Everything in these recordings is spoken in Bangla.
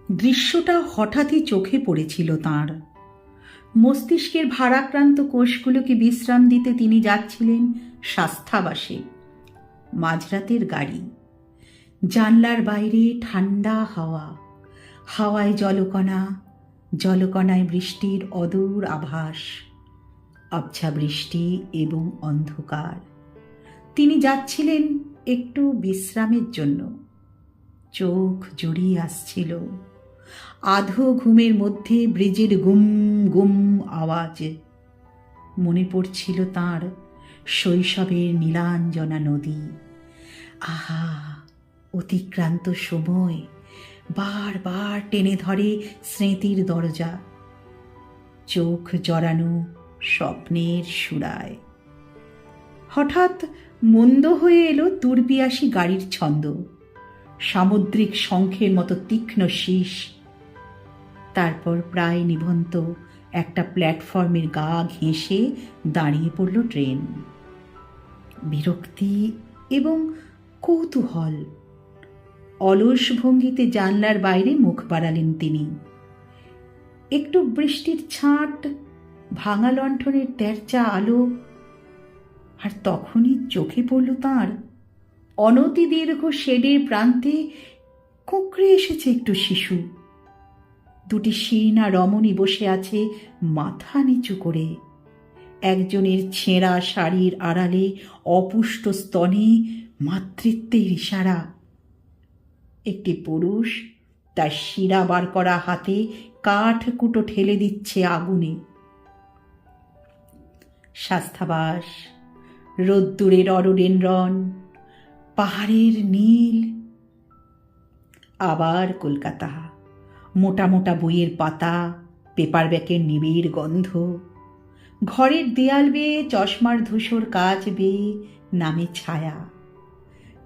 দৃশ্যটা হঠাৎই চোখে পড়েছিল তাঁর। মস্তিষ্কের ভারাক্রান্ত কোষগুলোকে বিশ্রাম দিতে তিনি যাচ্ছিলেন স্বাস্থ্যাবাসে। মাঝরাতের গাড়ি, জানলার বাইরে ঠান্ডা হাওয়া, হাওয়ায় জলকণা, জলকণায় বৃষ্টির অদূর আভাস, আবছা বৃষ্টি এবং অন্ধকার। তিনি যাচ্ছিলেন একটু বিশ্রামের জন্য। চোখ জড়িয়ে আসছিল। আধো ঘুমের মধ্যে ব্রিজের গুম গুম আওয়াজ। মনে পড়ছিল তাঁর শৈশবের নীলাঞ্জনা নদী। আহা, অতিক্রান্ত সময় বারবার টেনে ধরে স্মৃতির দরজা। চোখ জড়ানো স্বপ্নের সুরায়। হঠাৎ মন্দ হয়ে এলো দূরপিয়াসী গাড়ির ছন্দ, সামুদ্রিক শঙ্খের মতো তীক্ষ্ণ শীষ। তারপর প্রায় নিভন্ত একটা প্ল্যাটফর্মের গা ঘেঁষে দাঁড়িয়ে পড়ল ট্রেন। বিরক্তি এবং কৌতূহল। অলস ভঙ্গিতে জানলার বাইরে মুখ বাড়ালেন তিনি। একটু বৃষ্টির ছাঁট, ভাঙা লণ্ঠনের তেরচা আলো, আর তখনই চোখে পড়ল তাঁর অনতিদীর্ঘ শেডের প্রান্তে কুঁকড়ে এসেছে একটু শিশু। দুটি শীর্ণা রমণী বসে আছে মাথা নিচু করে। একজনের ছেঁড়া শাড়ির আড়ালে অপুষ্ট স্তনে মাতৃত্বের ইশারা। একটি পুরুষ তার শিরা বার করা হাতে কাঠ কুটো ঠেলে দিচ্ছে আগুনে। স্বাস্থ্যাবাস, রোদ্দুরের অরোডেনড্রন, পাহাড়ের নীল। আবার কলকাতা, মোটা মোটা বইয়ের পাতা, পেপার ব্যাগের নিবিড় গন্ধ। ঘরের দেয়াল বেয়ে, চশমার ধূসর কাচ বেয়ে নামে ছায়া।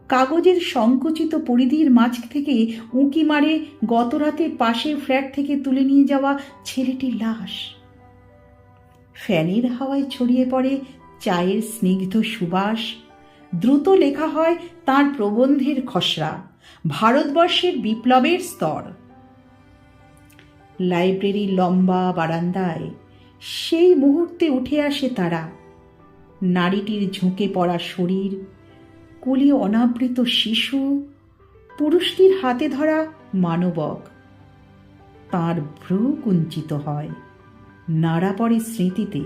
কাগজের সংকুচিত পরিধির মাঝ থেকে উঁকি মারে গতরাতে পাশের ফ্ল্যাট থেকে তুলে নিয়ে যাওয়া ছেলেটির লাশ। ফ্যানের হাওয়ায় ছড়িয়ে পড়ে চায়ের স্নিগ্ধ সুবাস। দ্রুত লেখা হয় তার প্রবন্ধের খসড়া, ভারতবর্ষের বিপ্লবের স্তর। লাইব্রেরির লম্বা বারান্দায় সেই মুহূর্তে উঠে আসে তারা। নারীটির ঝুঁকে পড়া শরীর, কোলে অনাবৃত শিশু, পুরুষটির হাতে ধরা মানবক। তাঁর ভ্রু কুঞ্চিত হয়, নাড়া পড়ে স্মৃতিতে।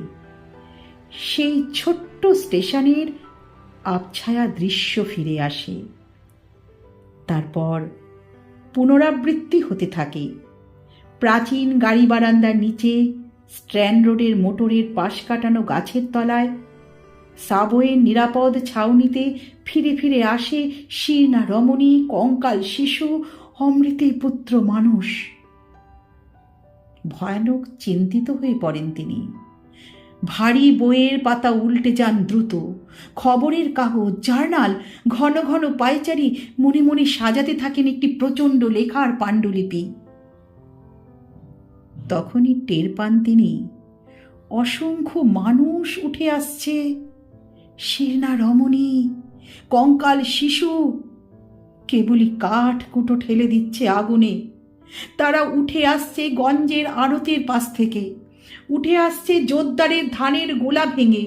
সেই ছোট্ট স্টেশনের আবছায়া দৃশ্য ফিরে আসে। তারপর পুনরাবৃত্তি হতে থাকে। প্রাচীন গাড়ি বারান্দার নিচে, স্ট্র্যান্ড রোডের মোটরের পাশ কাটানো গাছের তলায়, সাবওয়ের নিরাপদ ছাউনিতে ফিরে ফিরে আসে শীর্ণা রমণী, কঙ্কাল শিশু, অমৃতের পুত্র মানুষ। ভয়ানক চিন্তিত হয়ে পড়েন তিনি। ভারী বইয়ের পাতা উল্টে যান দ্রুত। খবরের কাগজ, জার্নাল, ঘন ঘন পায়চারি মনে মনে সাজাতে থাকেন একটি প্রচণ্ড লেখার পাণ্ডুলিপি। তখনই টের পান তিনি, অসংখ্য মানুষ উঠে আসছে। শীর্ণা রমণী, কঙ্কাল শিশু কেবলই কাঠ কুটো ঠেলে দিচ্ছে আগুনে। তারা উঠে আসছে গঞ্জের আড়তের পাশ থেকে, উঠে আসছে জোরদারের ধানের গোলা ভেঙে,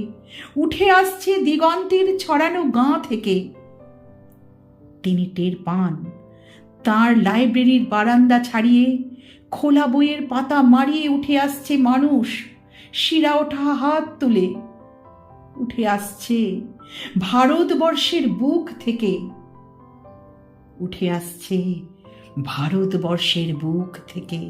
উঠে আসছে দিগন্তের ছড়ানো গাঁ থেকে। তিনি টের পান তাঁর লাইব্রেরির বারান্দা ছাড়িয়ে খোলা বইয়ের পাতা মারিয়ে উঠে আসছে মানুষ, শিরা ওঠা হাত তুলে। উঠে আসছে ভারতবর্ষের বুক থেকে, উঠে আসছে ভারতবর্ষের বুক থেকে।